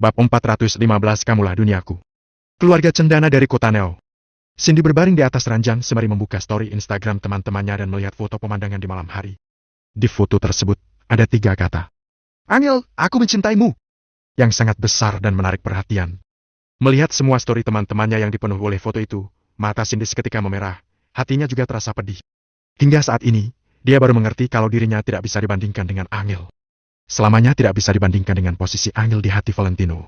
Bab 415 Kamulah Duniaku. Keluarga cendana dari kota Neo. Cindy berbaring di atas ranjang sembari membuka story Instagram teman-temannya dan melihat foto pemandangan di malam hari. Di foto tersebut, ada 3 kata. Angel, aku mencintaimu. Yang sangat besar dan menarik perhatian. Melihat semua story teman-temannya yang dipenuhi oleh foto itu, mata Cindy seketika memerah, hatinya juga terasa pedih. Hingga saat ini, dia baru mengerti kalau dirinya tidak bisa dibandingkan dengan Angel. Selamanya tidak bisa dibandingkan dengan posisi Angel di hati Valentino.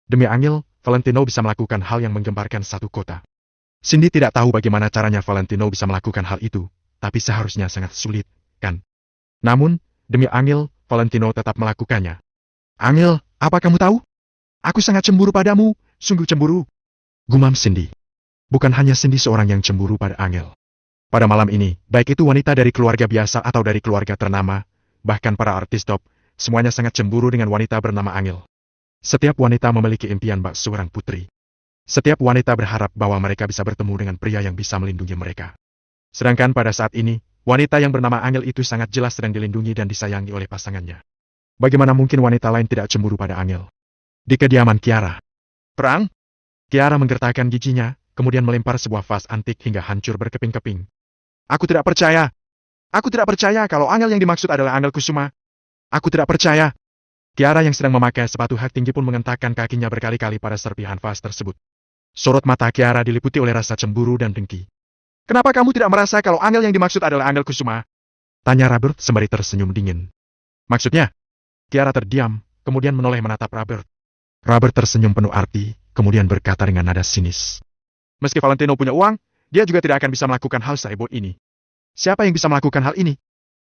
Demi Angel, Valentino bisa melakukan hal yang menggemparkan satu kota. Cindy tidak tahu bagaimana caranya Valentino bisa melakukan hal itu, tapi seharusnya sangat sulit, kan? Namun, demi Angel, Valentino tetap melakukannya. Angel, apa kamu tahu? Aku sangat cemburu padamu, sungguh cemburu. Gumam Cindy. Bukan hanya Cindy seorang yang cemburu pada Angel. Pada malam ini, baik itu wanita dari keluarga biasa atau dari keluarga ternama, bahkan para artis top, semuanya sangat cemburu dengan wanita bernama Angel. Setiap wanita memiliki impian bak seorang putri. Setiap wanita berharap bahwa mereka bisa bertemu dengan pria yang bisa melindungi mereka. Sedangkan pada saat ini, wanita yang bernama Angel itu sangat jelas sedang dilindungi dan disayangi oleh pasangannya. Bagaimana mungkin wanita lain tidak cemburu pada Angel? Di kediaman Kiara. Perang? Kiara menggertakkan giginya, kemudian melempar sebuah vas antik hingga hancur berkeping-keping. Aku tidak percaya. Aku tidak percaya kalau Angel yang dimaksud adalah Angel Kusuma. Aku tidak percaya. Kiara yang sedang memakai sepatu hak tinggi pun mengentakkan kakinya berkali-kali pada serpihan vas tersebut. Sorot mata Kiara diliputi oleh rasa cemburu dan dengki. Kenapa kamu tidak merasa kalau Angel yang dimaksud adalah Angel Kusuma? Tanya Robert sembari tersenyum dingin. Maksudnya? Kiara terdiam, kemudian menoleh menatap Robert. Robert tersenyum penuh arti, kemudian berkata dengan nada sinis. Meski Valentino punya uang, dia juga tidak akan bisa melakukan hal seheboh ini. Siapa yang bisa melakukan hal ini?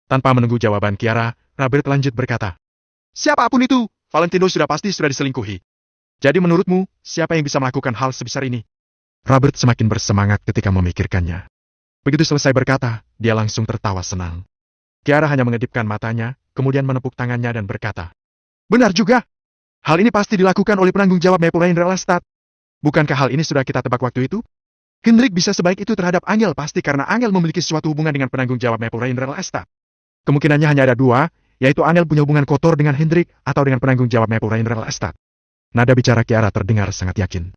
Tanpa menunggu jawaban Kiara, Robert lanjut berkata. Siapapun itu, Valentino sudah diselingkuhi. Jadi menurutmu, siapa yang bisa melakukan hal sebesar ini? Robert semakin bersemangat ketika memikirkannya. Begitu selesai berkata, dia langsung tertawa senang. Kiara hanya mengedipkan matanya, kemudian menepuk tangannya dan berkata. Benar juga. Hal ini pasti dilakukan oleh penanggung jawab Maple Rain Real Estate. Bukankah hal ini sudah kita tebak waktu itu? Hendrik bisa sebaik itu terhadap Angel pasti karena Angel memiliki suatu hubungan dengan penanggung jawab Maple Rain Real Estate. Kemungkinannya hanya ada 2, yaitu Angel punya hubungan kotor dengan Hendrik atau dengan penanggung jawab Maple Rain Real Estate. Nada bicara Kiara terdengar sangat yakin.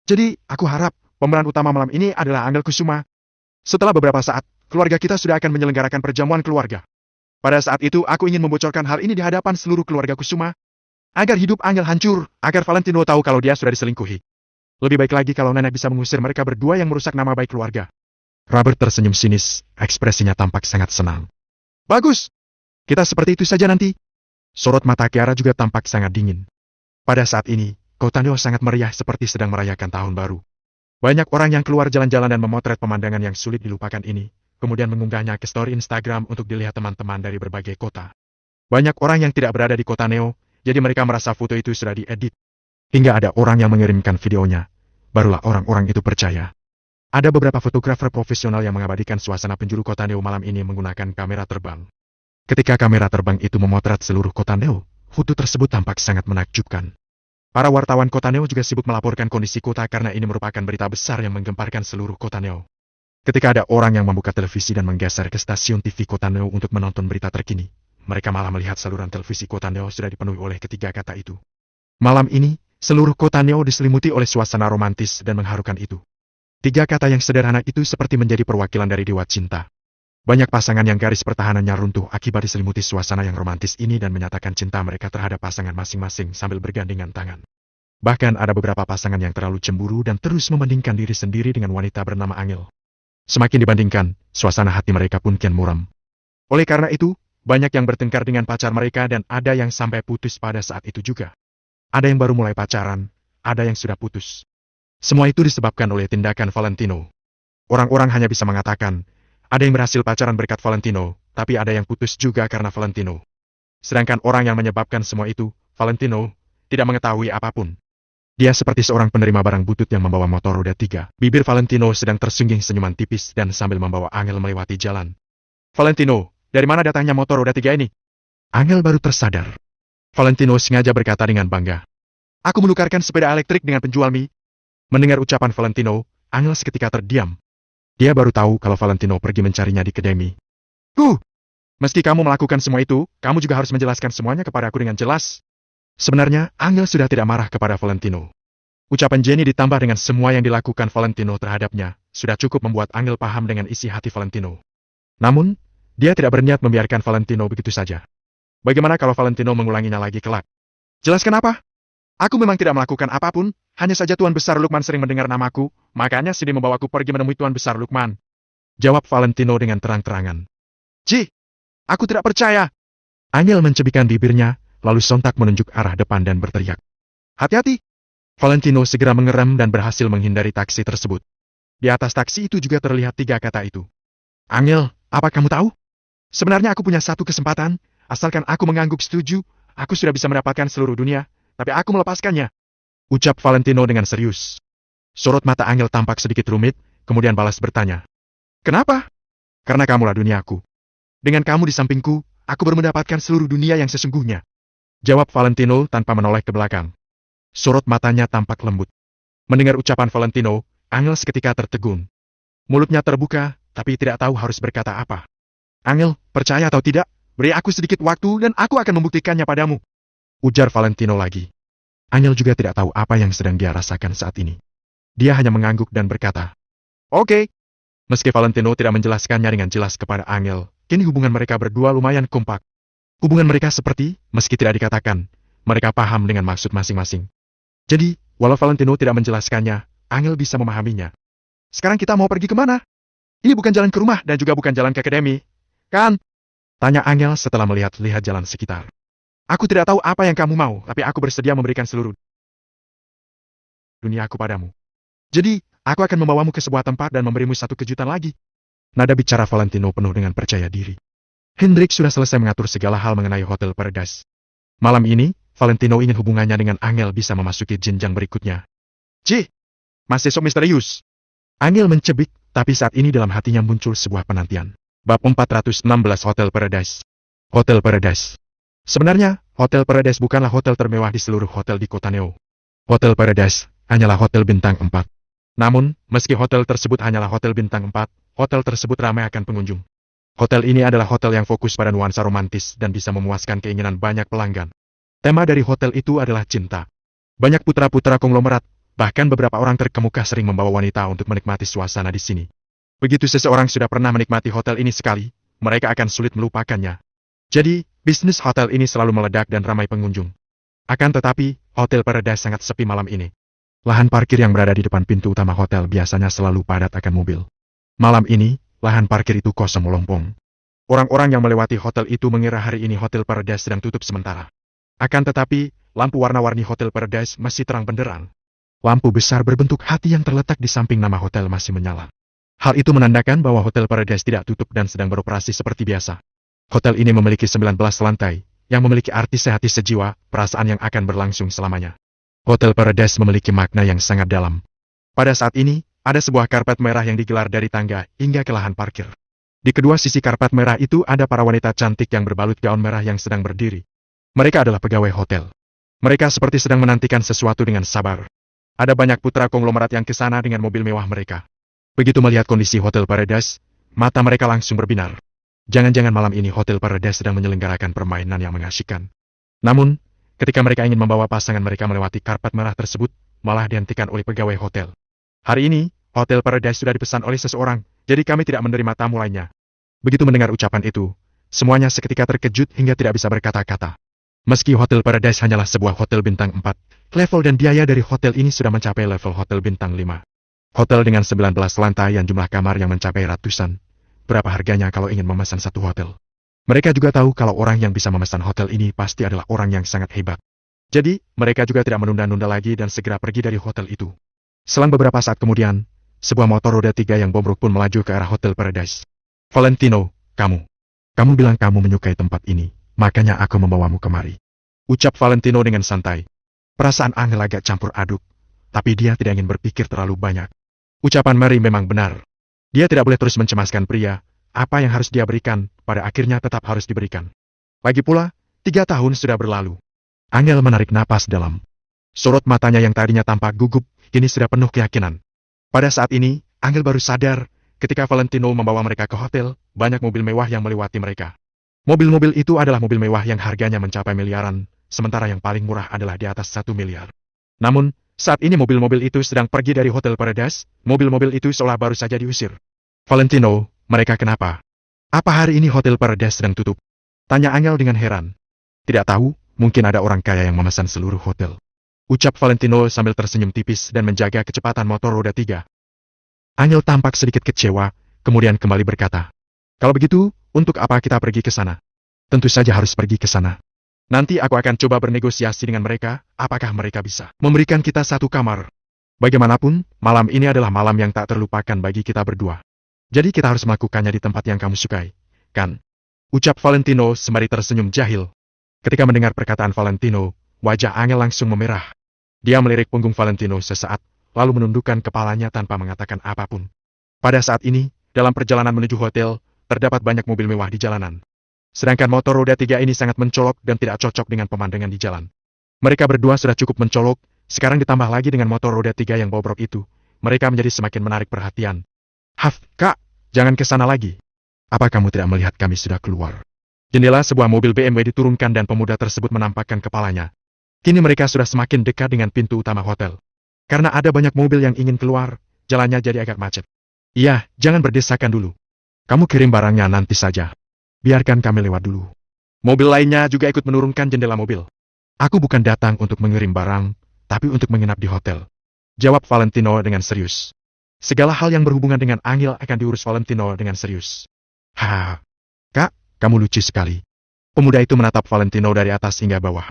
Jadi, aku harap pemeran utama malam ini adalah Angel Kusuma. Setelah beberapa saat, keluarga kita sudah akan menyelenggarakan perjamuan keluarga. Pada saat itu, aku ingin membocorkan hal ini di hadapan seluruh keluarga Kusuma. Agar hidup Angel hancur, agar Valentino tahu kalau dia sudah diselingkuhi. Lebih baik lagi kalau nenek bisa mengusir mereka berdua yang merusak nama baik keluarga. Robert tersenyum sinis, ekspresinya tampak sangat senang. Bagus. Kita seperti itu saja nanti. Sorot mata Kiara juga tampak sangat dingin. Pada saat ini, kota Neo sangat meriah seperti sedang merayakan tahun baru. Banyak orang yang keluar jalan-jalan dan memotret pemandangan yang sulit dilupakan ini, kemudian mengunggahnya ke story Instagram untuk dilihat teman-teman dari berbagai kota. Banyak orang yang tidak berada di kota Neo, jadi mereka merasa foto itu sudah diedit. Hingga ada orang yang mengirimkan videonya. Barulah orang-orang itu percaya. Ada beberapa fotografer profesional yang mengabadikan suasana penjuru kota Neo malam ini menggunakan kamera terbang. Ketika kamera terbang itu memotret seluruh kota Neo, foto tersebut tampak sangat menakjubkan. Para wartawan kota Neo juga sibuk melaporkan kondisi kota karena ini merupakan berita besar yang menggemparkan seluruh kota Neo. Ketika ada orang yang membuka televisi dan menggeser ke stasiun TV kota Neo untuk menonton berita terkini, mereka malah melihat saluran televisi kota Neo sudah dipenuhi oleh ketiga kata itu. Malam ini, seluruh kota Neo diselimuti oleh suasana romantis dan mengharukan itu. 3 kata yang sederhana itu seperti menjadi perwakilan dari dewa cinta. Banyak pasangan yang garis pertahanannya runtuh akibat diselimuti suasana yang romantis ini dan menyatakan cinta mereka terhadap pasangan masing-masing sambil bergandengan tangan. Bahkan ada beberapa pasangan yang terlalu cemburu dan terus membandingkan diri sendiri dengan wanita bernama Angel. Semakin dibandingkan, suasana hati mereka pun kian muram. Oleh karena itu, banyak yang bertengkar dengan pacar mereka dan ada yang sampai putus pada saat itu juga. Ada yang baru mulai pacaran, ada yang sudah putus. Semua itu disebabkan oleh tindakan Valentino. Orang-orang hanya bisa mengatakan, ada yang berhasil pacaran berkat Valentino, tapi ada yang putus juga karena Valentino. Sedangkan orang yang menyebabkan semua itu, Valentino, tidak mengetahui apapun. Dia seperti seorang penerima barang butut yang membawa motor roda 3. Bibir Valentino sedang tersungging senyuman tipis dan sambil membawa Angel melewati jalan. Valentino, dari mana datangnya motor roda 3 ini? Angel baru tersadar. Valentino sengaja berkata dengan bangga. Aku menukarkan sepeda elektrik dengan penjual mie. Mendengar ucapan Valentino, Angel seketika terdiam. Dia baru tahu kalau Valentino pergi mencarinya di kedai mie. Meski kamu melakukan semua itu, kamu juga harus menjelaskan semuanya kepada aku dengan jelas. Sebenarnya, Angel sudah tidak marah kepada Valentino. Ucapan Jenny ditambah dengan semua yang dilakukan Valentino terhadapnya, sudah cukup membuat Angel paham dengan isi hati Valentino. Namun, dia tidak berniat membiarkan Valentino begitu saja. Bagaimana kalau Valentino mengulanginya lagi kelak? Jelaskan apa? Aku memang tidak melakukan apapun, hanya saja Tuan Besar Lukman sering mendengar namaku, makanya Cindy membawaku pergi menemui Tuan Besar Lukman. Jawab Valentino dengan terang-terangan. Ji, aku tidak percaya. Angel mencebikkan bibirnya, lalu sontak menunjuk arah depan dan berteriak. Hati-hati! Valentino segera mengerem dan berhasil menghindari taksi tersebut. Di atas taksi itu juga terlihat 3 kata itu. Angel, apa kamu tahu? Sebenarnya aku punya satu kesempatan, asalkan aku mengangguk setuju, aku sudah bisa mendapatkan seluruh dunia, tapi aku melepaskannya. Ucap Valentino dengan serius. Sorot mata Angel tampak sedikit rumit, kemudian balas bertanya. Kenapa? Karena kamulah duniaku. Dengan kamu di sampingku, aku baru mendapatkan seluruh dunia yang sesungguhnya. Jawab Valentino tanpa menoleh ke belakang. Sorot matanya tampak lembut. Mendengar ucapan Valentino, Angel seketika tertegun. Mulutnya terbuka, tapi tidak tahu harus berkata apa. Angel, percaya atau tidak, beri aku sedikit waktu dan aku akan membuktikannya padamu. Ujar Valentino lagi. Angel juga tidak tahu apa yang sedang dia rasakan saat ini. Dia hanya mengangguk dan berkata, Oke. Meski Valentino tidak menjelaskannya dengan jelas kepada Angel, kini hubungan mereka berdua lumayan kompak. Hubungan mereka seperti, meski tidak dikatakan, mereka paham dengan maksud masing-masing. Jadi, walau Valentino tidak menjelaskannya, Angel bisa memahaminya. Sekarang kita mau pergi kemana? Ini bukan jalan ke rumah dan juga bukan jalan ke akademi, kan? Tanya Angel setelah melihat-lihat jalan sekitar. Aku tidak tahu apa yang kamu mau, tapi aku bersedia memberikan seluruh duniaku padamu. Jadi, aku akan membawamu ke sebuah tempat dan memberimu satu kejutan lagi. Nada bicara Valentino penuh dengan percaya diri. Hendrik sudah selesai mengatur segala hal mengenai Hotel Paradise. Malam ini, Valentino ingin hubungannya dengan Angel bisa memasuki jenjang berikutnya. Cih, masih sok misterius. Angel mencebik, tapi saat ini dalam hatinya muncul sebuah penantian. Bab 416 Hotel Paradise. Hotel Paradise. Sebenarnya, Hotel Paradise bukanlah hotel termewah di seluruh hotel di kota Neo. Hotel Paradise hanyalah hotel bintang 4. Namun, meski hotel tersebut hanyalah hotel bintang 4, hotel tersebut ramai akan pengunjung. Hotel ini adalah hotel yang fokus pada nuansa romantis dan bisa memuaskan keinginan banyak pelanggan. Tema dari hotel itu adalah cinta. Banyak putra-putra konglomerat, bahkan beberapa orang terkemuka sering membawa wanita untuk menikmati suasana di sini. Begitu seseorang sudah pernah menikmati hotel ini sekali, mereka akan sulit melupakannya. Jadi, bisnis hotel ini selalu meledak dan ramai pengunjung. Akan tetapi, Hotel Paradise sangat sepi malam ini. Lahan parkir yang berada di depan pintu utama hotel biasanya selalu padat akan mobil. Malam ini, lahan parkir itu kosong melompong. Orang-orang yang melewati hotel itu mengira hari ini Hotel Paradise sedang tutup sementara. Akan tetapi, lampu warna-warni Hotel Paradise masih terang benderang. Lampu besar berbentuk hati yang terletak di samping nama hotel masih menyala. Hal itu menandakan bahwa Hotel Paradise tidak tutup dan sedang beroperasi seperti biasa. Hotel ini memiliki 19 lantai, yang memiliki arti sehati sejiwa, perasaan yang akan berlangsung selamanya. Hotel Paradise memiliki makna yang sangat dalam. Pada saat ini, ada sebuah karpet merah yang digelar dari tangga hingga ke lahan parkir. Di kedua sisi karpet merah itu ada para wanita cantik yang berbalut gaun merah yang sedang berdiri. Mereka adalah pegawai hotel. Mereka seperti sedang menantikan sesuatu dengan sabar. Ada banyak putra konglomerat yang ke sana dengan mobil mewah mereka. Begitu melihat kondisi Hotel Paradise, mata mereka langsung berbinar. Jangan-jangan malam ini Hotel Paradise sedang menyelenggarakan permainan yang mengasyikan. Namun, ketika mereka ingin membawa pasangan mereka melewati karpet merah tersebut, malah dihentikan oleh pegawai hotel. Hari ini, Hotel Paradise sudah dipesan oleh seseorang, jadi kami tidak menerima tamu lainnya. Begitu mendengar ucapan itu, semuanya seketika terkejut hingga tidak bisa berkata-kata. Meski Hotel Paradise hanyalah sebuah hotel bintang 4, level dan biaya dari hotel ini sudah mencapai level hotel bintang 5. Hotel dengan 19 lantai dan jumlah kamar yang mencapai ratusan. Berapa harganya kalau ingin memesan satu hotel? Mereka juga tahu kalau orang yang bisa memesan hotel ini pasti adalah orang yang sangat hebat. Jadi, mereka juga tidak menunda-nunda lagi dan segera pergi dari hotel itu. Selang beberapa saat kemudian, sebuah motor roda 3 yang bobrok pun melaju ke arah Hotel Paradise. Valentino, kamu bilang kamu menyukai tempat ini, makanya aku membawamu kemari. Ucap Valentino dengan santai. Perasaan Angel agak campur aduk, tapi dia tidak ingin berpikir terlalu banyak. Ucapan Mary memang benar. Dia tidak boleh terus mencemaskan pria, apa yang harus dia berikan, pada akhirnya tetap harus diberikan. Lagi pula, 3 tahun sudah berlalu. Angel menarik napas dalam. Sorot matanya yang tadinya tampak gugup, kini sudah penuh keyakinan. Pada saat ini, Angel baru sadar, ketika Valentino membawa mereka ke hotel, banyak mobil mewah yang melewati mereka. Mobil-mobil itu adalah mobil mewah yang harganya mencapai miliaran, sementara yang paling murah adalah di atas 1 miliar. Namun, saat ini mobil-mobil itu sedang pergi dari Hotel Paradise, mobil-mobil itu seolah baru saja diusir. Valentino, mereka kenapa? Apa hari ini Hotel Paradise sedang tutup? Tanya Angel dengan heran. Tidak tahu, mungkin ada orang kaya yang memesan seluruh hotel. Ucap Valentino sambil tersenyum tipis dan menjaga kecepatan motor roda 3. Angel tampak sedikit kecewa, kemudian kembali berkata, "Kalau begitu, untuk apa kita pergi ke sana? Tentu saja harus pergi ke sana. Nanti aku akan coba bernegosiasi dengan mereka, apakah mereka bisa memberikan kita satu kamar. Bagaimanapun, malam ini adalah malam yang tak terlupakan bagi kita berdua. Jadi kita harus melakukannya di tempat yang kamu sukai, kan?" Ucap Valentino sembari tersenyum jahil. Ketika mendengar perkataan Valentino, wajah Angel langsung memerah. Dia melirik punggung Valentino sesaat, lalu menundukkan kepalanya tanpa mengatakan apapun. Pada saat ini, dalam perjalanan menuju hotel, terdapat banyak mobil mewah di jalanan. Sedangkan motor roda 3 ini sangat mencolok dan tidak cocok dengan pemandangan di jalan. Mereka berdua sudah cukup mencolok, sekarang ditambah lagi dengan motor roda 3 yang bobrok itu. Mereka menjadi semakin menarik perhatian. "Haf, Kak, jangan ke sana lagi. Apa kamu tidak melihat kami sudah keluar?" Jendela sebuah mobil BMW diturunkan dan pemuda tersebut menampakkan kepalanya. Kini mereka sudah semakin dekat dengan pintu utama hotel. Karena ada banyak mobil yang ingin keluar, jalannya jadi agak macet. "Iya, jangan berdesakan dulu. Kamu kirim barangnya nanti saja. Biarkan kami lewat dulu." Mobil lainnya juga ikut menurunkan jendela mobil. "Aku bukan datang untuk mengirim barang, tapi untuk menginap di hotel," jawab Valentino dengan serius. Segala hal yang berhubungan dengan Angel akan diurus Valentino dengan serius. "Haha, Kak, kamu lucu sekali." Pemuda itu menatap Valentino dari atas hingga bawah.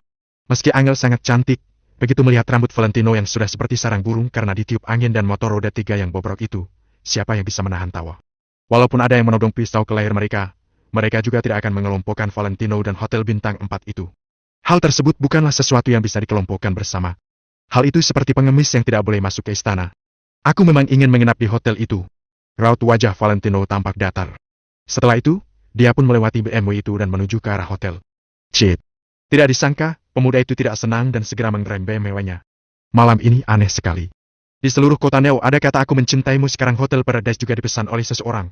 Meski Angel sangat cantik, begitu melihat rambut Valentino yang sudah seperti sarang burung karena ditiup angin dan motor roda 3 yang bobrok itu, siapa yang bisa menahan tawa? Walaupun ada yang menodong pisau ke leher mereka, mereka juga tidak akan mengelompokkan Valentino dan Hotel Bintang 4 itu. Hal tersebut bukanlah sesuatu yang bisa dikelompokkan bersama. Hal itu seperti pengemis yang tidak boleh masuk ke istana. "Aku memang ingin menginap di hotel itu." Raut wajah Valentino tampak datar. Setelah itu, dia pun melewati BMW itu dan menuju ke arah hotel. Cit. Tidak disangka, pemuda itu tidak senang dan segera mengerem BMW-nya. "Malam ini aneh sekali. Di seluruh kota Neo ada kata aku mencintaimu, sekarang Hotel Paradise juga dipesan oleh seseorang.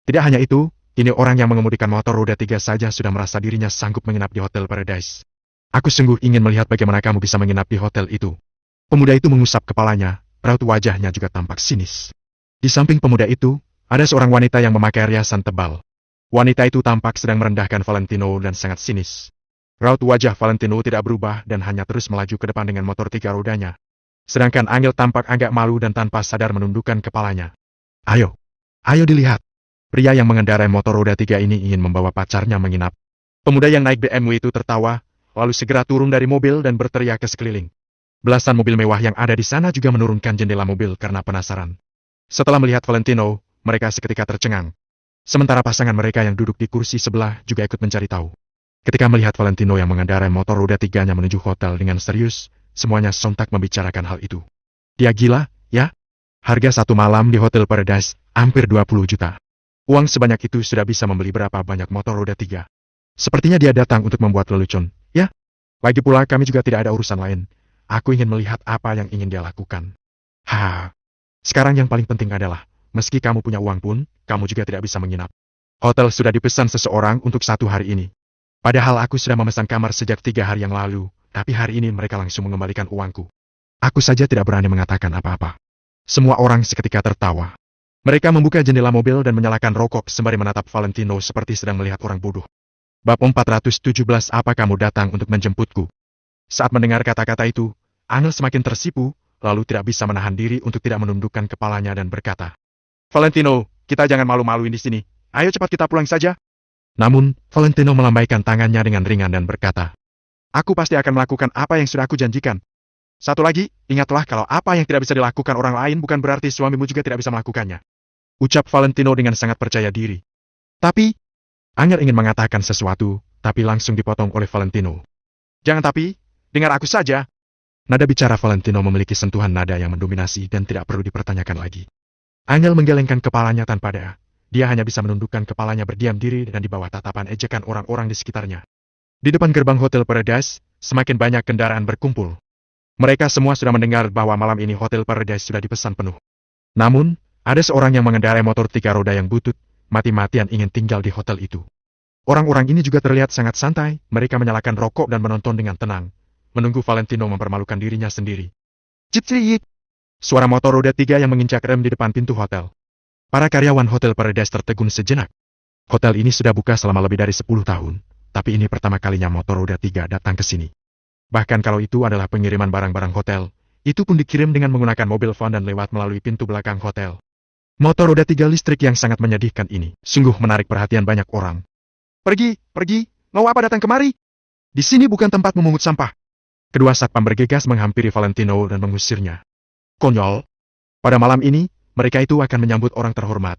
Tidak hanya itu, ini orang yang mengemudikan motor roda 3 saja sudah merasa dirinya sanggup menginap di Hotel Paradise. Aku sungguh ingin melihat bagaimana kamu bisa menginap di hotel itu." Pemuda itu mengusap kepalanya, raut wajahnya juga tampak sinis. Di samping pemuda itu, ada seorang wanita yang memakai riasan tebal. Wanita itu tampak sedang merendahkan Valentino dan sangat sinis. Raut wajah Valentino tidak berubah dan hanya terus melaju ke depan dengan motor 3 rodanya. Sedangkan Angel tampak agak malu dan tanpa sadar menundukkan kepalanya. Ayo dilihat. Pria yang mengendarai motor roda 3 ini ingin membawa pacarnya menginap." Pemuda yang naik BMW itu tertawa, lalu segera turun dari mobil dan berteriak ke sekeliling. Belasan mobil mewah yang ada di sana juga menurunkan jendela mobil karena penasaran. Setelah melihat Valentino, mereka seketika tercengang. Sementara pasangan mereka yang duduk di kursi sebelah juga ikut mencari tahu. Ketika melihat Valentino yang mengendarai motor roda 3-nya menuju hotel dengan serius, semuanya sontak membicarakan hal itu. "Dia gila, ya? Harga satu malam di Hotel Paradise, hampir 20 juta. Uang sebanyak itu sudah bisa membeli berapa banyak motor roda 3. Sepertinya dia datang untuk membuat lelucon, ya? Lagi pula kami juga tidak ada urusan lain. Aku ingin melihat apa yang ingin dia lakukan. Sekarang yang paling penting adalah, meski kamu punya uang pun, kamu juga tidak bisa menginap. Hotel sudah dipesan seseorang untuk 1 hari ini. Padahal aku sudah memesan kamar sejak 3 hari yang lalu, tapi hari ini mereka langsung mengembalikan uangku. Aku saja tidak berani mengatakan apa-apa." Semua orang seketika tertawa. Mereka membuka jendela mobil dan menyalakan rokok sembari menatap Valentino seperti sedang melihat orang bodoh. Bab 417. Apa kamu datang untuk menjemputku? Saat mendengar kata-kata itu, Angel semakin tersipu, lalu tidak bisa menahan diri untuk tidak menundukkan kepalanya dan berkata, "Valentino, kita jangan malu-maluin di sini. Ayo cepat kita pulang saja." Namun, Valentino melambaikan tangannya dengan ringan dan berkata, "Aku pasti akan melakukan apa yang sudah aku janjikan. Satu lagi, ingatlah kalau apa yang tidak bisa dilakukan orang lain bukan berarti suamimu juga tidak bisa melakukannya." Ucap Valentino dengan sangat percaya diri. Tapi, Angel ingin mengatakan sesuatu, tapi langsung dipotong oleh Valentino. "Jangan tapi, dengar aku saja." Nada bicara Valentino memiliki sentuhan nada yang mendominasi dan tidak perlu dipertanyakan lagi. Angel menggelengkan kepalanya tanpa daya. Dia hanya bisa menundukkan kepalanya berdiam diri dan di bawah tatapan ejekan orang-orang di sekitarnya. Di depan gerbang Hotel Paradise, semakin banyak kendaraan berkumpul. Mereka semua sudah mendengar bahwa malam ini Hotel Paradise sudah dipesan penuh. Namun, ada seorang yang mengendarai motor 3 roda yang butut, mati-matian ingin tinggal di hotel itu. Orang-orang ini juga terlihat sangat santai, mereka menyalakan rokok dan menonton dengan tenang, menunggu Valentino mempermalukan dirinya sendiri. Cit-cit! Suara motor roda 3 yang menginjak rem di depan pintu hotel. Para karyawan Hotel Paradise tertegun sejenak. Hotel ini sudah buka selama lebih dari 10 tahun, tapi ini pertama kalinya motor roda 3 datang ke sini. Bahkan kalau itu adalah pengiriman barang-barang hotel, itu pun dikirim dengan menggunakan mobil van dan lewat melalui pintu belakang hotel. Motor roda 3 listrik yang sangat menyedihkan ini, sungguh menarik perhatian banyak orang. Pergi, mau apa datang kemari? Di sini bukan tempat memungut sampah. Kedua satpam bergegas menghampiri Valentino dan mengusirnya. Konyol. Pada malam ini, mereka itu akan menyambut orang terhormat.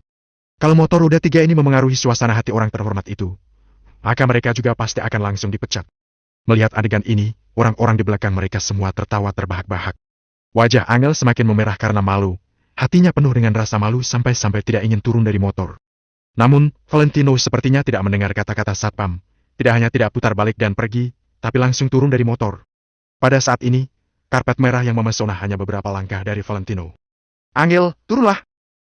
Kalau motor roda 3 ini memengaruhi suasana hati orang terhormat itu, maka mereka juga pasti akan langsung dipecat. Melihat adegan ini, orang-orang di belakang mereka semua tertawa terbahak-bahak. Wajah Angel semakin memerah karena malu. Hatinya penuh dengan rasa malu sampai-sampai tidak ingin turun dari motor. Namun, Valentino sepertinya tidak mendengar kata-kata satpam. Tidak hanya tidak putar balik dan pergi, tapi langsung turun dari motor. Pada saat ini, karpet merah yang memesona hanya beberapa langkah dari Valentino. Angel, turunlah!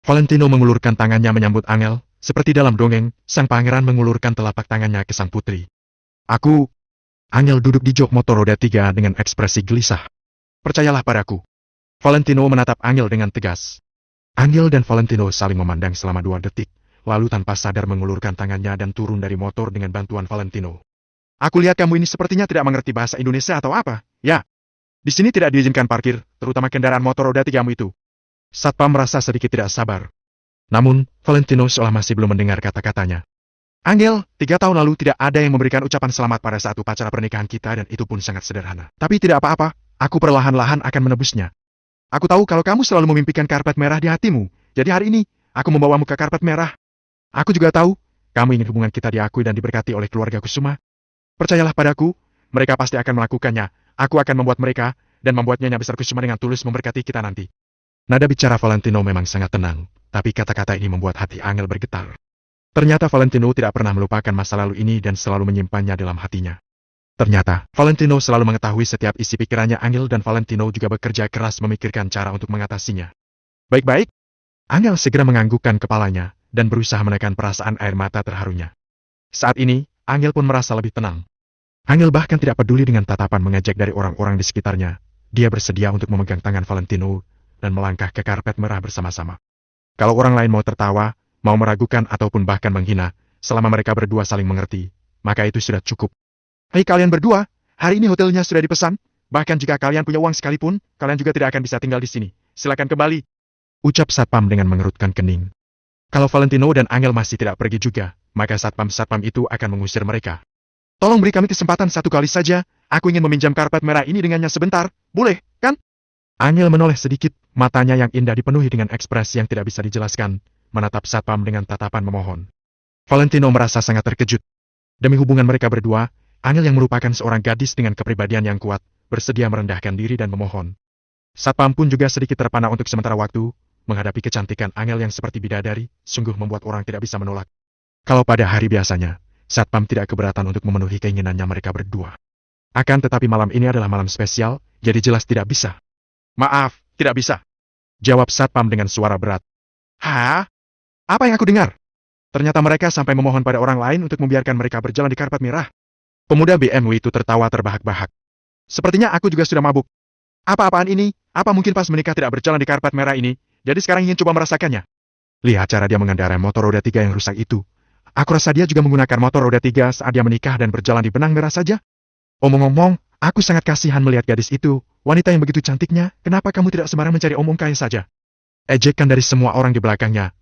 Valentino mengulurkan tangannya menyambut Angel, seperti dalam dongeng, sang pangeran mengulurkan telapak tangannya ke sang putri. Aku... Angel duduk di jok motor roda 3 dengan ekspresi gelisah. Percayalah padaku. Valentino menatap Angel dengan tegas. Angel dan Valentino saling memandang selama 2 detik, lalu tanpa sadar mengulurkan tangannya dan turun dari motor dengan bantuan Valentino. Aku lihat kamu ini sepertinya tidak mengerti bahasa Indonesia atau apa, ya? Di sini tidak diizinkan parkir, terutama kendaraan motor roda 3-mu itu. Satpam merasa sedikit tidak sabar. Namun, Valentino seolah masih belum mendengar kata-katanya. Angel, 3 tahun lalu tidak ada yang memberikan ucapan selamat pada saat upacara pernikahan kita dan itu pun sangat sederhana. Tapi tidak apa-apa, aku perlahan-lahan akan menebusnya. Aku tahu kalau kamu selalu memimpikan karpet merah di hatimu, jadi hari ini, aku membawamu ke karpet merah. Aku juga tahu, kamu ingin hubungan kita diakui dan diberkati oleh keluarga Kusuma. Percayalah padaku, mereka pasti akan melakukannya. Aku akan membuat mereka, dan membuat Nyonya Besar Kusuma dengan tulus memberkati kita nanti. Nada bicara Valentino memang sangat tenang, tapi kata-kata ini membuat hati Angel bergetar. Ternyata Valentino tidak pernah melupakan masa lalu ini dan selalu menyimpannya dalam hatinya. Ternyata, Valentino selalu mengetahui setiap isi pikirannya Angel dan Valentino juga bekerja keras memikirkan cara untuk mengatasinya. Baik-baik. Angel segera menganggukkan kepalanya, dan berusaha menekan perasaan air mata terharunya. Saat ini, Angel pun merasa lebih tenang. Angel bahkan tidak peduli dengan tatapan mengejek dari orang-orang di sekitarnya. Dia bersedia untuk memegang tangan Valentino dan melangkah ke karpet merah bersama-sama. Kalau orang lain mau tertawa, mau meragukan ataupun bahkan menghina, selama mereka berdua saling mengerti, maka itu sudah cukup. Hei kalian berdua, hari ini hotelnya sudah dipesan, bahkan jika kalian punya uang sekalipun, kalian juga tidak akan bisa tinggal di sini. Silakan kembali. Ucap satpam dengan mengerutkan kening. Kalau Valentino dan Angel masih tidak pergi juga, maka satpam-satpam itu akan mengusir mereka. Tolong beri kami kesempatan satu kali saja, aku ingin meminjam karpet merah ini dengannya sebentar, boleh, kan? Angel menoleh sedikit, matanya yang indah dipenuhi dengan ekspresi yang tidak bisa dijelaskan, menatap satpam dengan tatapan memohon. Valentino merasa sangat terkejut. Demi hubungan mereka berdua, Angel yang merupakan seorang gadis dengan kepribadian yang kuat, bersedia merendahkan diri dan memohon. Satpam pun juga sedikit terpana untuk sementara waktu, menghadapi kecantikan Angel yang seperti bidadari, sungguh membuat orang tidak bisa menolak. Kalau pada hari biasanya, satpam tidak keberatan untuk memenuhi keinginannya mereka berdua. Akan tetapi malam ini adalah malam spesial, jadi jelas tidak bisa. Maaf, tidak bisa. Jawab satpam dengan suara berat. Hah? Apa yang aku dengar? Ternyata mereka sampai memohon pada orang lain untuk membiarkan mereka berjalan di karpet merah. Pemuda BMW itu tertawa terbahak-bahak. Sepertinya aku juga sudah mabuk. Apa-apaan ini? Apa mungkin pas menikah tidak berjalan di karpet merah ini? Jadi sekarang ingin coba merasakannya. Lihat cara dia mengendarai motor roda 3 yang rusak itu. Aku rasa dia juga menggunakan motor roda 3 saat dia menikah dan berjalan di benang merah saja. Omong-omong, aku sangat kasihan melihat gadis itu. Wanita yang begitu cantiknya, kenapa kamu tidak sembarang mencari omong kaya saja? Ejekan dari semua orang di belakangnya.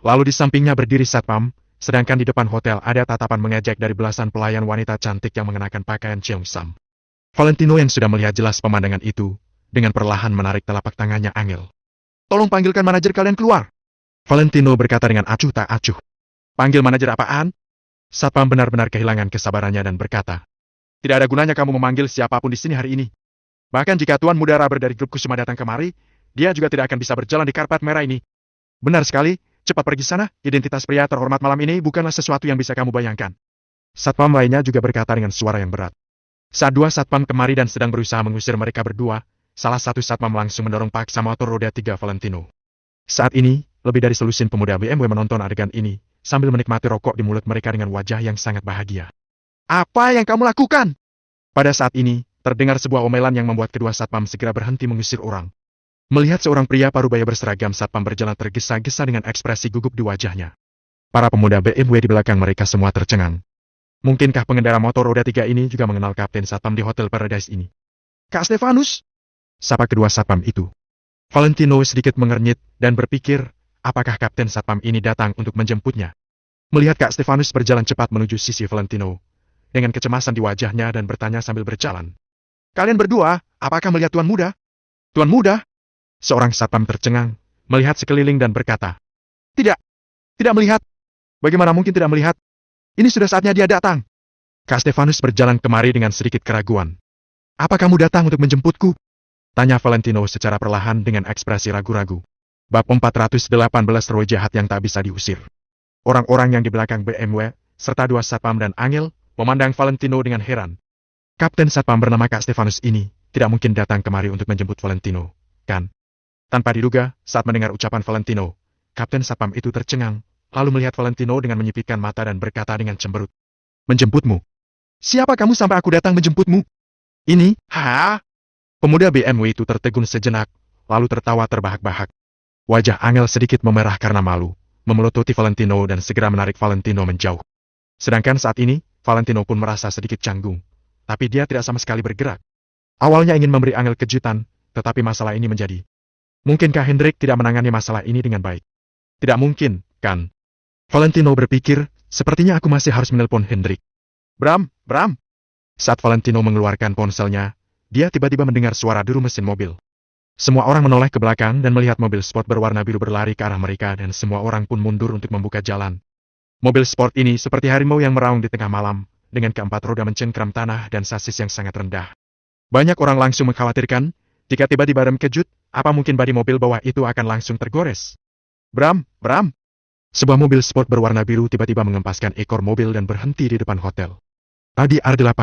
Lalu di sampingnya berdiri satpam, sedangkan di depan hotel ada tatapan mengejek dari belasan pelayan wanita cantik yang mengenakan pakaian cheongsam. Valentino yang sudah melihat jelas pemandangan itu, dengan perlahan menarik telapak tangannya Angel. Tolong panggilkan manajer kalian keluar. Valentino berkata dengan acuh tak acuh. Panggil manajer apaan? Satpam benar-benar kehilangan kesabarannya dan berkata, tidak ada gunanya kamu memanggil siapapun di sini hari ini. Bahkan jika Tuan Muda Rubber dari grup Kusuma datang kemari, dia juga tidak akan bisa berjalan di karpet merah ini. Benar sekali, cepat pergi sana, identitas pria terhormat malam ini bukanlah sesuatu yang bisa kamu bayangkan. Satpam lainnya juga berkata dengan suara yang berat. Saat dua satpam kemari dan sedang berusaha mengusir mereka berdua, salah satu satpam langsung mendorong paksa motor roda 3 Valentino. Saat ini, lebih dari selusin pemuda BMW menonton adegan ini, sambil menikmati rokok di mulut mereka dengan wajah yang sangat bahagia. Apa yang kamu lakukan? Pada saat ini, terdengar sebuah omelan yang membuat kedua satpam segera berhenti mengusir orang. Melihat seorang pria parubaya berseragam satpam berjalan tergesa-gesa dengan ekspresi gugup di wajahnya. Para pemuda BMW di belakang mereka semua tercengang. Mungkinkah pengendara motor roda 3 ini juga mengenal Kapten Satpam di Hotel Paradise ini? Kak Stefanus? Sapa kedua satpam itu. Valentino sedikit mengernyit dan berpikir, apakah Kapten Satpam ini datang untuk menjemputnya? Melihat Kak Stefanus berjalan cepat menuju sisi Valentino, dengan kecemasan di wajahnya dan bertanya sambil berjalan. Kalian berdua, apakah melihat Tuan Muda? Tuan Muda? Seorang satpam tercengang, melihat sekeliling dan berkata, Tidak, tidak melihat. Bagaimana mungkin tidak melihat? Ini sudah saatnya dia datang. Kak Stefanus berjalan kemari dengan sedikit keraguan. Apa kamu datang untuk menjemputku? Tanya Valentino secara perlahan dengan ekspresi ragu-ragu. Bab 418 roh jahat yang tak bisa diusir. Orang-orang yang di belakang BMW, serta dua satpam dan Angel, memandang Valentino dengan heran. Kapten Satpam bernama Kak Stefanus ini, tidak mungkin datang kemari untuk menjemput Valentino, kan? Tanpa diduga, saat mendengar ucapan Valentino, Kapten Satpam itu tercengang, lalu melihat Valentino dengan menyipitkan mata dan berkata dengan cemberut. Menjemputmu? Siapa kamu sampai aku datang menjemputmu? Ini, Pemuda BMW itu tertegun sejenak, lalu tertawa terbahak-bahak. Wajah Angel sedikit memerah karena malu, memelototi Valentino dan segera menarik Valentino menjauh. Sedangkan saat ini, Valentino pun merasa sedikit canggung, tapi dia tidak sama sekali bergerak. Awalnya ingin memberi Angel kejutan, tetapi masalah ini menjadi. Mungkinkah Hendrik tidak menangani masalah ini dengan baik? Tidak mungkin, kan? Valentino berpikir, sepertinya aku masih harus menelpon Hendrik. Bram. Saat Valentino mengeluarkan ponselnya, dia tiba-tiba mendengar suara deru mesin mobil. Semua orang menoleh ke belakang dan melihat mobil sport berwarna biru berlari ke arah mereka dan semua orang pun mundur untuk membuka jalan. Mobil sport ini seperti harimau yang meraung di tengah malam, dengan keempat roda mencengkram tanah dan sasis yang sangat rendah. Banyak orang langsung mengkhawatirkan, jika tiba-tiba rem kejut, apa mungkin bodi mobil bawah itu akan langsung tergores? Bram. Sebuah mobil sport berwarna biru tiba-tiba mengempaskan ekor mobil dan berhenti di depan hotel. Audi R8,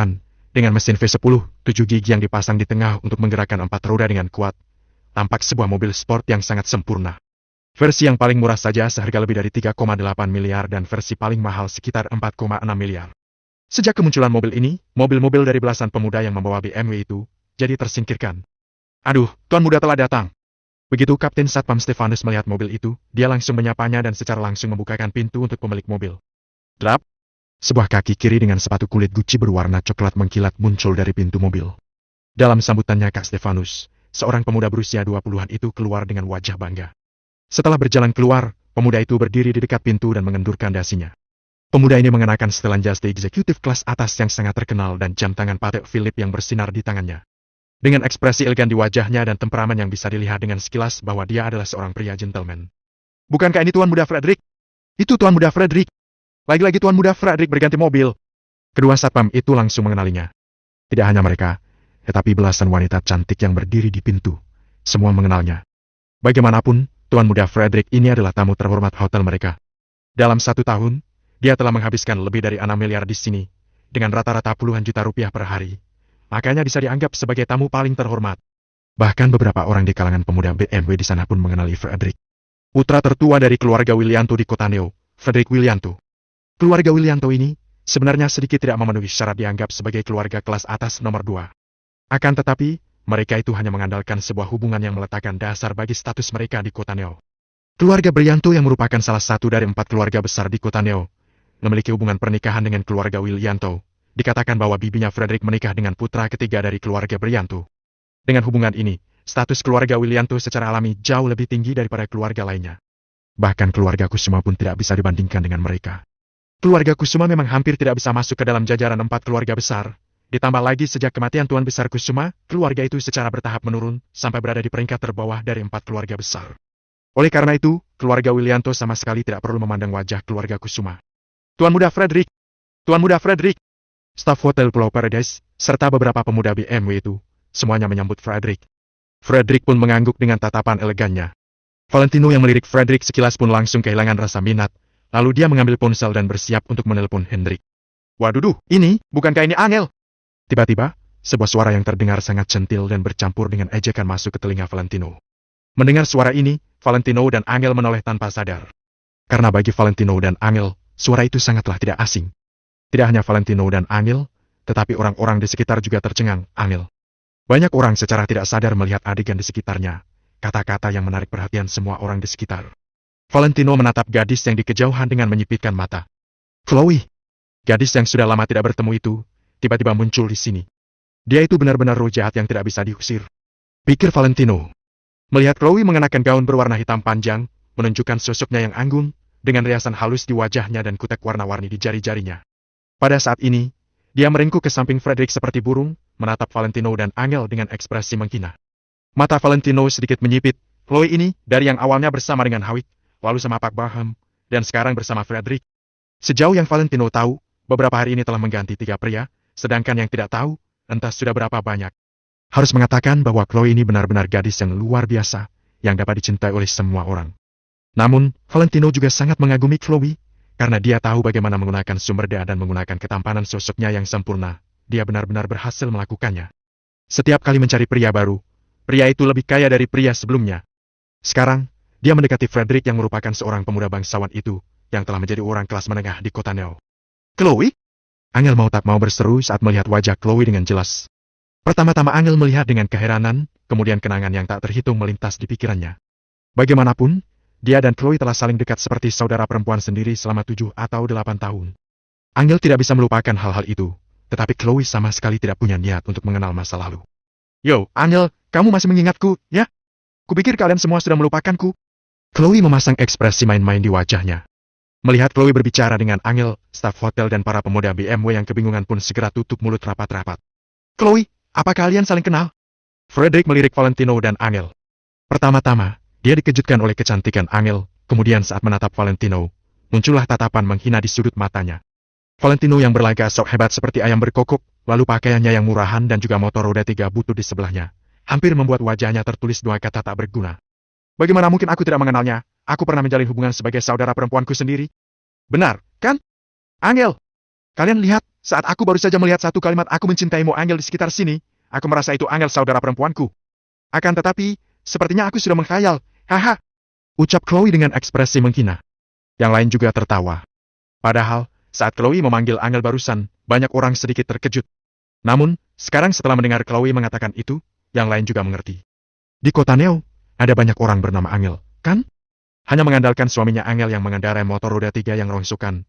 dengan mesin V10, 7 gigi yang dipasang di tengah untuk menggerakkan 4 roda dengan kuat, tampak sebuah mobil sport yang sangat sempurna. Versi yang paling murah saja seharga lebih dari 3,8 miliar dan versi paling mahal sekitar 4,6 miliar. Sejak kemunculan mobil ini, mobil-mobil dari belasan pemuda yang membawa BMW itu, jadi tersingkirkan. Aduh, Tuan Muda telah datang. Begitu Kapten Satpam Stefanus melihat mobil itu, dia langsung menyapanya dan secara langsung membukakan pintu untuk pemilik mobil. Drap! Sebuah kaki kiri dengan sepatu kulit Gucci berwarna coklat mengkilat muncul dari pintu mobil. Dalam sambutannya Kak Stefanus, seorang pemuda berusia 20-an itu keluar dengan wajah bangga. Setelah berjalan keluar, pemuda itu berdiri di dekat pintu dan mengendurkan dasinya. Pemuda ini mengenakan setelan jas di eksekutif kelas atas yang sangat terkenal dan jam tangan Patek Philippe yang bersinar di tangannya. Dengan ekspresi elegan di wajahnya dan temperamen yang bisa dilihat dengan sekilas bahwa dia adalah seorang pria gentleman. Bukankah ini Tuan Muda Frederick? Itu Tuan Muda Frederick. Lagi-lagi Tuan Muda Frederick berganti mobil. Kedua satpam itu langsung mengenalinya. Tidak hanya mereka, tetapi belasan wanita cantik yang berdiri di pintu. Semua mengenalnya. Bagaimanapun, Tuan Muda Frederick ini adalah tamu terhormat hotel mereka. Dalam 1 tahun, dia telah menghabiskan lebih dari 6 miliar di sini, dengan rata-rata puluhan juta rupiah per hari. Makanya bisa dianggap sebagai tamu paling terhormat. Bahkan beberapa orang di kalangan pemuda BMW di sana pun mengenali Frederick. Putra tertua dari keluarga Willianto di Kota Neo, Frederick Willianto. Keluarga Willianto ini, sebenarnya sedikit tidak memenuhi syarat dianggap sebagai keluarga kelas atas nomor 2. Akan tetapi, mereka itu hanya mengandalkan sebuah hubungan yang meletakkan dasar bagi status mereka di Kota Neo. Keluarga Willianto yang merupakan salah satu dari 4 keluarga besar di Kota Neo, memiliki hubungan pernikahan dengan keluarga Willianto. Dikatakan bahwa bibinya Frederick menikah dengan putra ketiga dari keluarga Willianto. Dengan hubungan ini, status keluarga Willianto secara alami jauh lebih tinggi daripada keluarga lainnya. Bahkan keluarga Kusuma pun tidak bisa dibandingkan dengan mereka. Keluarga Kusuma memang hampir tidak bisa masuk ke dalam jajaran 4 keluarga besar. Ditambah lagi sejak kematian Tuan Besar Kusuma, keluarga itu secara bertahap menurun, sampai berada di peringkat terbawah dari 4 keluarga besar. Oleh karena itu, keluarga Willianto sama sekali tidak perlu memandang wajah keluarga Kusuma. Tuan Muda Frederick! Tuan Muda Frederick! Staf Hotel Pulau Paradise, serta beberapa pemuda BMW itu, semuanya menyambut Frederick. Frederick pun mengangguk dengan tatapan elegannya. Valentino yang melirik Frederick sekilas pun langsung kehilangan rasa minat, lalu dia mengambil ponsel dan bersiap untuk menelpon Hendrik. Waduh, bukankah ini Angel? Tiba-tiba, sebuah suara yang terdengar sangat centil dan bercampur dengan ejekan masuk ke telinga Valentino. Mendengar suara ini, Valentino dan Angel menoleh tanpa sadar. Karena bagi Valentino dan Angel, suara itu sangatlah tidak asing. Tidak hanya Valentino dan Angel, tetapi orang-orang di sekitar juga tercengang. Angel. Banyak orang secara tidak sadar melihat adegan di sekitarnya. Kata-kata yang menarik perhatian semua orang di sekitar. Valentino menatap gadis yang di kejauhan dengan menyipitkan mata. Chloe. Gadis yang sudah lama tidak bertemu itu, tiba-tiba muncul di sini. Dia itu benar-benar roh jahat yang tidak bisa diusir. Pikir Valentino. Melihat Chloe mengenakan gaun berwarna hitam panjang, menunjukkan sosoknya yang anggun, dengan riasan halus di wajahnya dan kutek warna-warni di jari-jarinya. Pada saat ini, dia meringkuk ke samping Frederick seperti burung, menatap Valentino dan Angel dengan ekspresi menghina. Mata Valentino sedikit menyipit. Chloe ini, dari yang awalnya bersama dengan Howitt, lalu sama Pak Baham, dan sekarang bersama Frederick. Sejauh yang Valentino tahu, beberapa hari ini telah mengganti 3 pria, sedangkan yang tidak tahu, entah sudah berapa banyak. Harus mengatakan bahwa Chloe ini benar-benar gadis yang luar biasa, yang dapat dicintai oleh semua orang. Namun, Valentino juga sangat mengagumi Chloe, karena dia tahu bagaimana menggunakan sumber daya dan menggunakan ketampanan sosoknya yang sempurna. Dia benar-benar berhasil melakukannya. Setiap kali mencari pria baru, pria itu lebih kaya dari pria sebelumnya. Sekarang, dia mendekati Frederick yang merupakan seorang pemuda bangsawan itu, yang telah menjadi orang kelas menengah di kota Neo. Chloe? Angel mau tak mau berseru saat melihat wajah Chloe dengan jelas. Pertama-tama Angel melihat dengan keheranan, kemudian kenangan yang tak terhitung melintas di pikirannya. Bagaimanapun, dia dan Chloe telah saling dekat seperti saudara perempuan sendiri selama 7 atau 8 tahun. Angel tidak bisa melupakan hal-hal itu, tetapi Chloe sama sekali tidak punya niat untuk mengenal masa lalu. Yo, Angel, kamu masih mengingatku, ya? Kupikir kalian semua sudah melupakanku. Chloe memasang ekspresi main-main di wajahnya. Melihat Chloe berbicara dengan Angel, staf hotel dan para pemuda BMW yang kebingungan pun segera tutup mulut rapat-rapat. Chloe, apa kalian saling kenal? Frederick melirik Valentino dan Angel. Pertama-tama, dia dikejutkan oleh kecantikan Angel, kemudian saat menatap Valentino, muncullah tatapan menghina di sudut matanya. Valentino yang berlagak sok hebat seperti ayam berkokok, lalu pakaiannya yang murahan dan juga motor roda 3 butut di sebelahnya, hampir membuat wajahnya tertulis 2 kata tak berguna. Bagaimana mungkin aku tidak mengenalnya? Aku pernah menjalin hubungan sebagai saudara perempuanku sendiri. Benar, kan? Angel! Kalian lihat, saat aku baru saja melihat satu kalimat aku mencintaimu Angel di sekitar sini, aku merasa itu Angel saudara perempuanku. Akan tetapi, sepertinya aku sudah mengkhayal. Haha! Ucap Chloe dengan ekspresi menghina. Yang lain juga tertawa. Padahal, saat Chloe memanggil Angel barusan, banyak orang sedikit terkejut. Namun, sekarang setelah mendengar Chloe mengatakan itu, yang lain juga mengerti. Di kota Neo, ada banyak orang bernama Angel, kan? Hanya mengandalkan suaminya Angel yang mengendarai motor roda 3 yang rongsokan,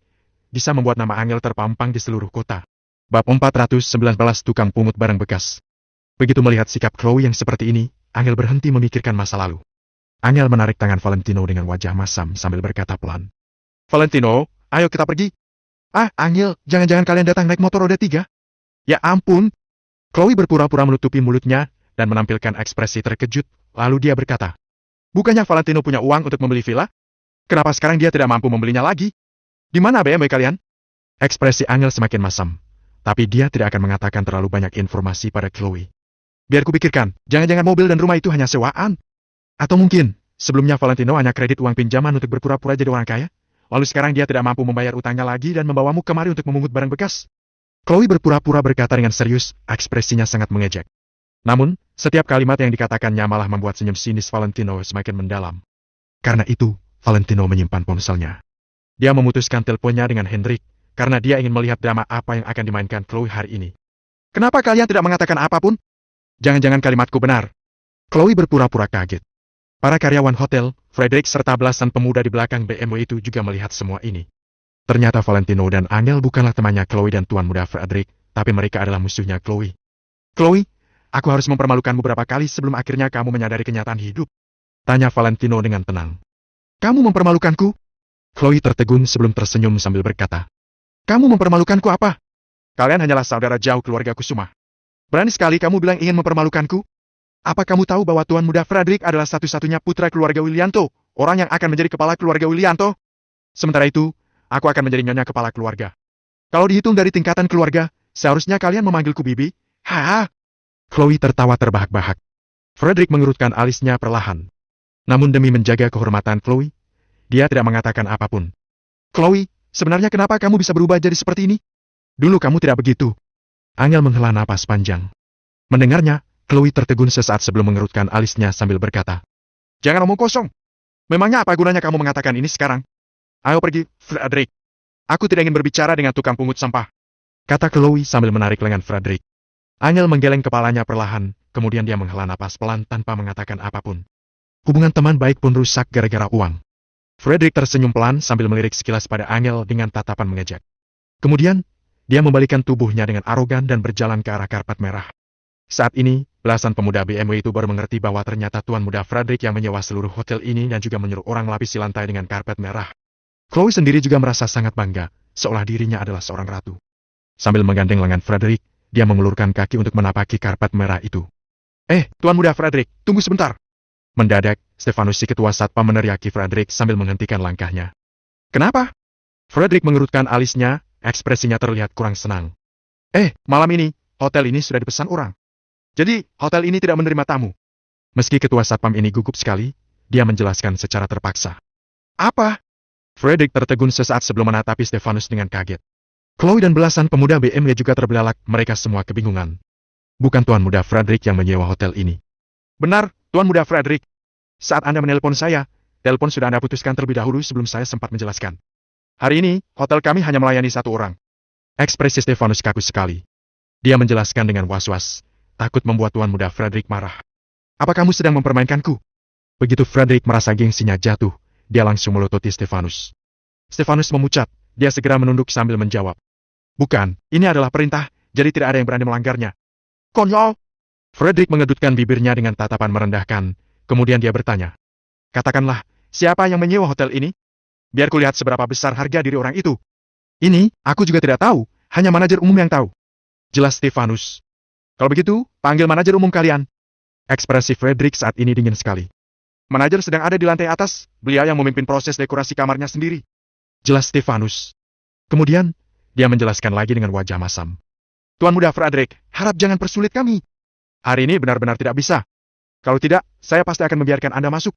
bisa membuat nama Angel terpampang di seluruh kota. Bab 419 tukang pungut barang bekas. Begitu melihat sikap Chloe yang seperti ini, Angel berhenti memikirkan masa lalu. Angel menarik tangan Valentino dengan wajah masam sambil berkata pelan. Valentino, ayo kita pergi. Ah, Angel, jangan-jangan kalian datang naik motor roda 3? Ya ampun. Chloe berpura-pura menutupi mulutnya dan menampilkan ekspresi terkejut, lalu dia berkata. Bukannya Valentino punya uang untuk membeli villa? Kenapa sekarang dia tidak mampu membelinya lagi? Di mana BMW kalian? Ekspresi Angel semakin masam, tapi dia tidak akan mengatakan terlalu banyak informasi pada Chloe. Biar kupikirkan, jangan-jangan mobil dan rumah itu hanya sewaan. Atau mungkin, sebelumnya Valentino hanya kredit uang pinjaman untuk berpura-pura jadi orang kaya, lalu sekarang dia tidak mampu membayar utangnya lagi dan membawamu kemari untuk memungut barang bekas. Chloe berpura-pura berkata dengan serius, ekspresinya sangat mengejek. Namun, setiap kalimat yang dikatakannya malah membuat senyum sinis Valentino semakin mendalam. Karena itu, Valentino menyimpan ponselnya. Dia memutuskan teleponnya dengan Hendrik, karena dia ingin melihat drama apa yang akan dimainkan Chloe hari ini. Kenapa kalian tidak mengatakan apapun? Jangan-jangan kalimatku benar. Chloe berpura-pura kaget. Para karyawan hotel, Frederick serta belasan pemuda di belakang BMW itu juga melihat semua ini. Ternyata Valentino dan Angel bukanlah temannya Chloe dan tuan muda Frederick, tapi mereka adalah musuhnya Chloe. Chloe, aku harus mempermalukanmu beberapa kali sebelum akhirnya kamu menyadari kenyataan hidup. Tanya Valentino dengan tenang. Kamu mempermalukanku? Chloe tertegun sebelum tersenyum sambil berkata. Kamu mempermalukanku apa? Kalian hanyalah saudara jauh keluarga Kusuma. Berani sekali kamu bilang ingin mempermalukanku? Apa kamu tahu bahwa tuan muda Frederick adalah satu-satunya putra keluarga Willianto, orang yang akan menjadi kepala keluarga Willianto? Sementara itu, aku akan menjadi nyonya kepala keluarga. Kalau dihitung dari tingkatan keluarga, seharusnya kalian memanggilku Bibi. Haha. Chloe tertawa terbahak-bahak. Frederick mengerutkan alisnya perlahan. Namun demi menjaga kehormatan Chloe, dia tidak mengatakan apapun. Chloe, sebenarnya kenapa kamu bisa berubah jadi seperti ini? Dulu kamu tidak begitu. Angel menghela napas panjang. Mendengarnya, Chloe tertegun sesaat sebelum mengerutkan alisnya sambil berkata. Jangan omong kosong. Memangnya apa gunanya kamu mengatakan ini sekarang? Ayo pergi, Frederick. Aku tidak ingin berbicara dengan tukang pungut sampah. Kata Chloe sambil menarik lengan Frederick. Angel menggeleng kepalanya perlahan, kemudian dia menghela napas pelan tanpa mengatakan apapun. Hubungan teman baik pun rusak gara-gara uang. Frederick tersenyum pelan sambil melirik sekilas pada Angel dengan tatapan mengejek. Kemudian, dia membalikkan tubuhnya dengan arogan dan berjalan ke arah karpet merah. Saat ini, belasan pemuda BMW itu baru mengerti bahwa ternyata tuan muda Frederick yang menyewa seluruh hotel ini dan juga menyuruh orang melapisi lantai dengan karpet merah. Chloe sendiri juga merasa sangat bangga, seolah dirinya adalah seorang ratu. Sambil menggandeng lengan Frederick, dia mengulurkan kaki untuk menapaki karpet merah itu. Tuan muda Frederick, tunggu sebentar. Mendadak, Stefanus si ketua satpam meneriaki Frederick sambil menghentikan langkahnya. Kenapa? Frederick mengerutkan alisnya, ekspresinya terlihat kurang senang. Malam ini, hotel ini sudah dipesan orang. Jadi, hotel ini tidak menerima tamu. Meski ketua satpam ini gugup sekali, dia menjelaskan secara terpaksa. Apa? Frederick tertegun sesaat sebelum menatapi Stefanus dengan kaget. Chloe dan belasan pemuda BMW juga terbelalak, mereka semua kebingungan. Bukan tuan muda Frederick yang menyewa hotel ini. Benar, tuan muda Frederick. Saat Anda menelpon saya, telepon sudah Anda putuskan terlebih dahulu sebelum saya sempat menjelaskan. Hari ini, hotel kami hanya melayani satu orang. Ekspresi Stefanus kaku sekali. Dia menjelaskan dengan was-was, takut membuat tuan muda Frederick marah. Apa kamu sedang mempermainkanku? Begitu Frederick merasa gengsinya jatuh, dia langsung melototi Stefanus. Stefanus memucat, dia segera menunduk sambil menjawab. Bukan, ini adalah perintah, jadi tidak ada yang berani melanggarnya. Konyol! Frederick mengedutkan bibirnya dengan tatapan merendahkan, kemudian dia bertanya. Katakanlah, siapa yang menyewa hotel ini? Biar kulihat seberapa besar harga diri orang itu. Ini, aku juga tidak tahu, hanya manajer umum yang tahu. Jelas Stefanus. Kalau begitu, panggil manajer umum kalian. Ekspresi Frederick saat ini dingin sekali. Manajer sedang ada di lantai atas, beliau yang memimpin proses dekorasi kamarnya sendiri. Jelas Stefanus. Kemudian, dia menjelaskan lagi dengan wajah masam. Tuan muda Frederick, harap jangan persulit kami. Hari ini benar-benar tidak bisa. Kalau tidak, saya pasti akan membiarkan Anda masuk.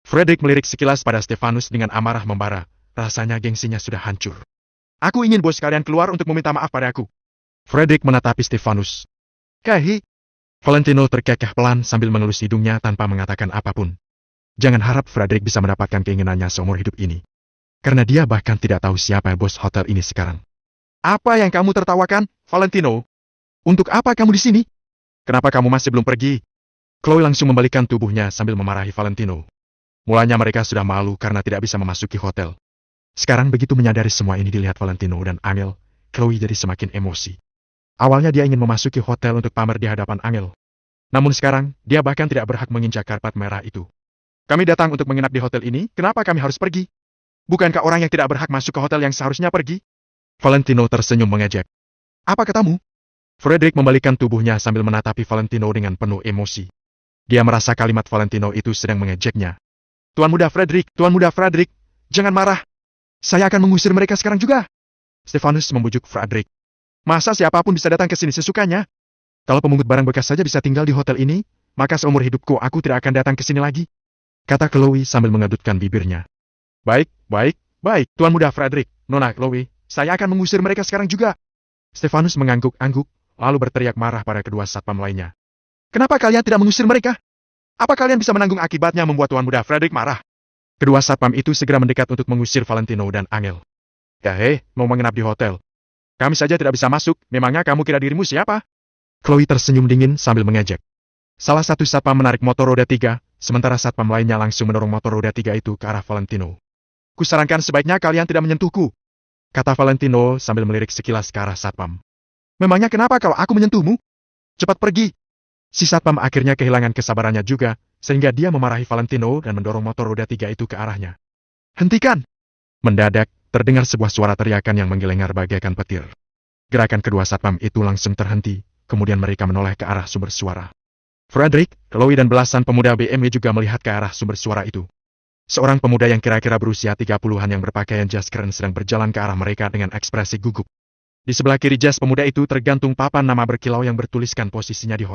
Frederick melirik sekilas pada Stefanus dengan amarah membara, rasanya gengsinya sudah hancur. Aku ingin bos kalian keluar untuk meminta maaf padaku. Frederick menatapi Stefanus. Kahi. Valentino terkekeh pelan sambil mengelus hidungnya tanpa mengatakan apapun. Jangan harap Frederick bisa mendapatkan keinginannya seumur hidup ini. Karena dia bahkan tidak tahu siapa bos hotel ini sekarang. Apa yang kamu tertawakan, Valentino? Untuk apa kamu di sini? Kenapa kamu masih belum pergi? Chloe langsung membalikkan tubuhnya sambil memarahi Valentino. Mulanya mereka sudah malu karena tidak bisa memasuki hotel. Sekarang begitu menyadari semua ini dilihat Valentino dan Angel, Chloe jadi semakin emosi. Awalnya dia ingin memasuki hotel untuk pamer di hadapan Angel. Namun sekarang, dia bahkan tidak berhak menginjak karpet merah itu. Kami datang untuk menginap di hotel ini, kenapa kami harus pergi? Bukankah orang yang tidak berhak masuk ke hotel yang seharusnya pergi? Valentino tersenyum mengejek. Apa katamu? Frederick membalikkan tubuhnya sambil menatapi Valentino dengan penuh emosi. Dia merasa kalimat Valentino itu sedang mengejeknya. Tuan muda Frederick, jangan marah. Saya akan mengusir mereka sekarang juga. Stefanus membujuk Frederick. Masa siapapun bisa datang ke sini sesukanya? Kalau pemungut barang bekas saja bisa tinggal di hotel ini, maka seumur hidupku aku tidak akan datang ke sini lagi. Kata Chloe sambil mengedutkan bibirnya. Baik, Tuan muda Frederick, Nona Chloe, saya akan mengusir mereka sekarang juga. Stefanus mengangguk-angguk, lalu berteriak marah pada kedua satpam lainnya. Kenapa kalian tidak mengusir mereka? Apa kalian bisa menanggung akibatnya membuat Tuan muda Frederick marah? Kedua satpam itu segera mendekat untuk mengusir Valentino dan Angel. Mau menginap di hotel. Kami saja tidak bisa masuk, memangnya kamu kira dirimu siapa? Chloe tersenyum dingin sambil mengejek. Salah satu satpam menarik motor roda 3, sementara satpam lainnya langsung mendorong motor roda 3 itu ke arah Valentino. Kusarankan sebaiknya kalian tidak menyentuhku, kata Valentino sambil melirik sekilas ke arah satpam. Memangnya kenapa kalau aku menyentuhmu? Cepat pergi. Si satpam akhirnya kehilangan kesabarannya juga, sehingga dia memarahi Valentino dan mendorong motor roda 3 itu ke arahnya. Hentikan! Mendadak, terdengar sebuah suara teriakan yang menggelengar bagaikan petir. Gerakan kedua satpam itu langsung terhenti, kemudian mereka menoleh ke arah sumber suara. Frederick, Chloe dan belasan pemuda BMW juga melihat ke arah sumber suara itu. Seorang pemuda yang kira-kira berusia 30-an yang berpakaian jas keren sedang berjalan ke arah mereka dengan ekspresi gugup. Di sebelah kiri jas pemuda itu tergantung papan nama berkilau yang bertuliskan posisinya di hotel.